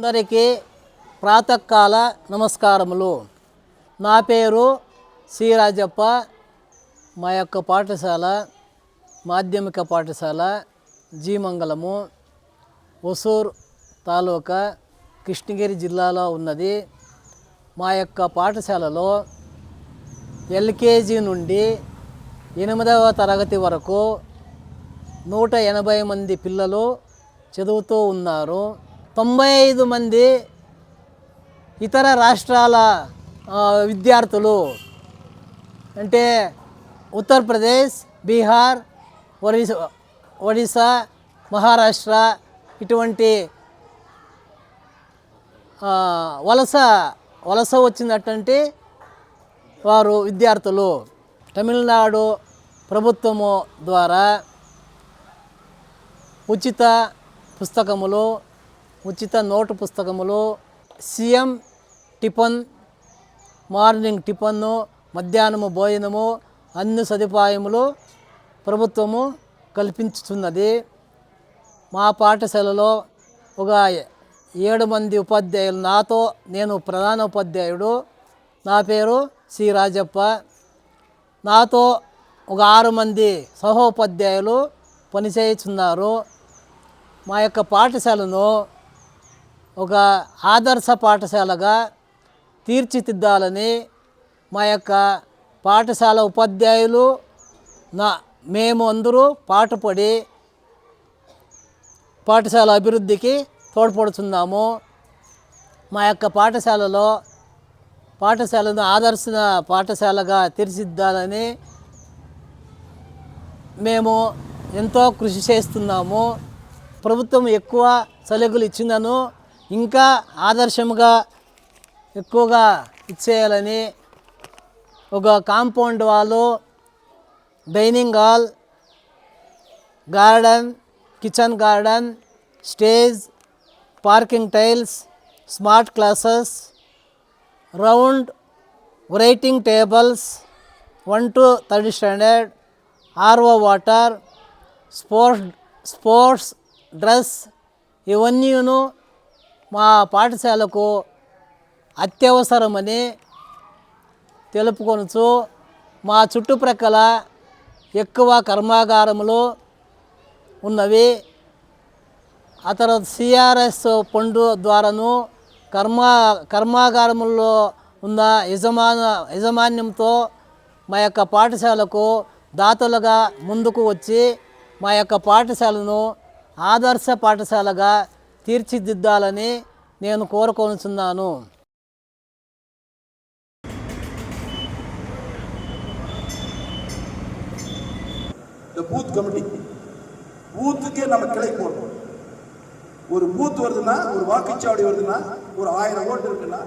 అందరికీ ప్రాతకాల నమస్కారములు. నా పేరు సి రాజప్ప. మా యొక్క పాఠశాల మాధ్యమిక పాఠశాల జీమంగళము, ఒసూరు తాలూకా, కృష్ణగిరి జిల్లాలో ఉన్నది. మా యొక్క పాఠశాలలో ఎల్కేజీ నుండి 8వ తరగతి వరకు 180 మంది పిల్లలు చదువుతూ ఉన్నారు. 95 మంది ఇతర రాష్ట్రాల విద్యార్థులు, అంటే ఉత్తరప్రదేశ్, బీహార్, ఒడిశా, మహారాష్ట్ర ఇటువంటి వలస వచ్చినటువంటి వారు విద్యార్థులు. తమిళనాడు ప్రభుత్వము ద్వారా ఉచిత పుస్తకములు, ఉచిత నోటు పుస్తకములు, సీఎం టిఫన్, మార్నింగ్ టిఫన్ను, మధ్యాహ్నము భోజనము, అన్ని సదుపాయములు ప్రభుత్వము కల్పించుతున్నది. మా పాఠశాలలో ఒక 7 మంది ఉపాధ్యాయులు, నేను ప్రధాన ఉపాధ్యాయుడు. నా పేరు సి రాజప్ప. నాతో ఒక 6 మంది సహోపాధ్యాయులు పనిచేస్తున్నారు. మా యొక్క పాఠశాలను ఒక ఆదర్శ పాఠశాలగా తీర్చిదిద్దాలని మా యొక్క పాఠశాల ఉపాధ్యాయులు మేము అందరూ పాటుపడి పాఠశాల అభివృద్ధికి తోడ్పడుతున్నాము. మా యొక్క పాఠశాలను ఆదర్శ పాఠశాలగా తీర్చిదిద్దాలని మేము ఎంతో కృషి చేస్తున్నాము. ప్రభుత్వం ఎక్కువ సలహాలు ఇచ్చినను ఇంకా ఆదర్శంగా ఎక్కువగా ఇచ్చేయాలని ఒక compound wall, dining hall, garden, kitchen garden, stage, parking tiles, smart classes, round writing tables, 1 to 3rd standard, RO water, sports dress ఇవన్నీను మా పాఠశాలకు అత్యవసరమని తెలుపుకొనుచు, మా చుట్టుప్రక్కల ఎక్కువ కర్మాగారములు ఉన్నవి. ఆ తర్వాత CRS ఫండ్ ద్వారాను కర్మాగారముల్లో ఉన్న యజమాన్యంతో మా యొక్క పాఠశాలకు దాతలుగా ముందుకు వచ్చి మా యొక్క పాఠశాలను ఆదర్శ పాఠశాలగా తీర్చిదిద్దాలని నేను కోరుకొనుచున్నాను. பூத் கமிட்டி பூத்துக்கே நம்ம கிளை போடணும். ஒரு பூத் வருதுன்னா, ஒரு வாக்குச்சாவடி வருதுன்னா, ஒரு 1000 ஓட்டு இருக்குன்னா,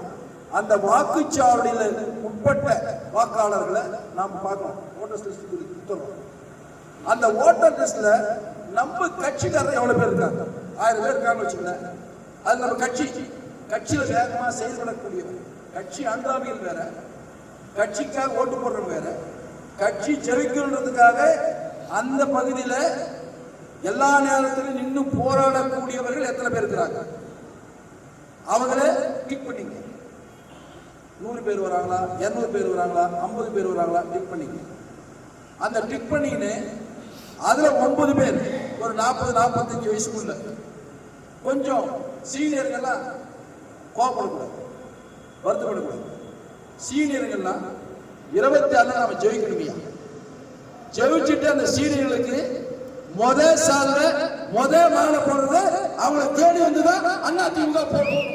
அந்த வாக்குச்சாவடியில் உட்பட்ட வாக்காளர்களை நாம் பார்க்கணும். ஓட்டர்ஸ் லிஸ்ட் கொடுத்துறோம். அந்த ஓட்டர் லிஸ்ட்ல நம்ம கட்சிக்காரர் எவ்வளவு பேர் இருக்காங்க, 1000 பேர் இருக்காங்கன்னு வச்சுக்கோங்களேன். அது நம்ம கட்சியில் வேகமாக செயல்படக்கூடியவர், கட்சி அன்றாமிகள் வேற, கட்சிக்காக ஓட்டு போடுறவங்க வேற, கட்சி ஜெயிக்கணுன்றதுக்காக அந்த பகுதியில் எல்லா நேரத்திலும் நின்று போராடக்கூடியவர்கள் எத்தனை பேர் இருக்கிறாங்க, அவங்களே டிக் பண்ணிங்க. 100 பேர் வராங்களா, 200 பேர் வராங்களா, 50 பேர் வராங்களா, டிக் பண்ணிங்க. அந்த டிக் பண்ணின்னு அதுல 9 பேர் ஒரு 40-45 வயசுக்குள்ள கொஞ்சம் சீனியர்கள்லாம் கோபப்படக்கூடாது, வருத்தப்படக்கூடாது. சீனியர்கள்லாம் 26 நம்ம ஜெயிக்கணுமையா. ஜெயிச்சுட்டு அந்த சீனியர்களுக்கு முதல் மாலை போடுறது அவங்களை தேடி வந்துதான் அதிமுக போடும்.